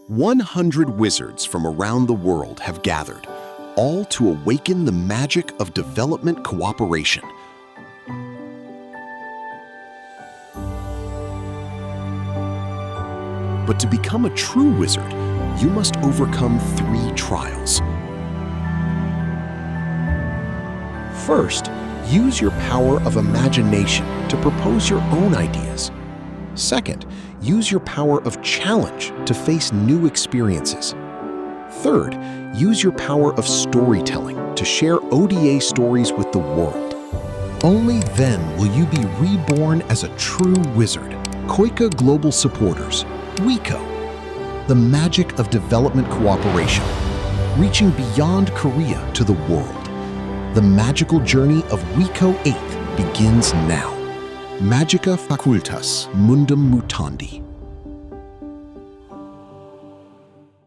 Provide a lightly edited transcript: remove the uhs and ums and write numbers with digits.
100 wizards from around the world have gathered, all to awaken the magic of development cooperation. But to become a true wizard, you must overcome 3 trials. First, use your power of imagination to propose your own ideas. Second, use your power of challenge to face new experiences. Third, use your power of storytelling to share ODA stories with the world. Only then will you be reborn as a true wizard. KOICA Global Supporters, WeCo, the magic of development cooperation, reaching beyond Korea to the world. The magical journey of WeCo 8 begins now. Magica Facultas Mundum Mutandi.